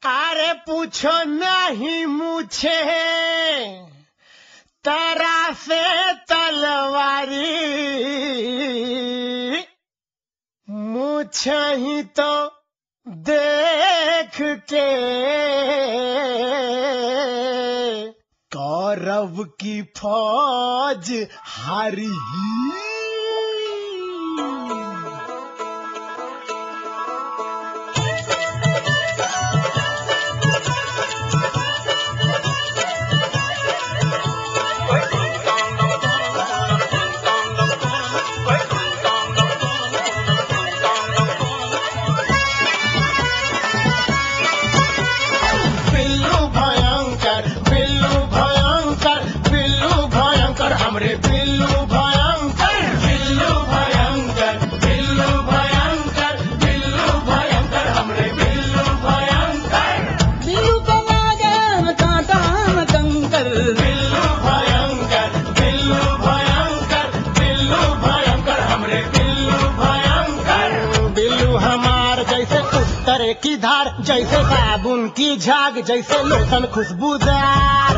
अरे पूछो नहीं मुझे तारा से तलवारी मुझे ही तो देख के कौरव की फौज हारी। की धार जैसे साबुन की झाग जैसे लोशन खुशबूदार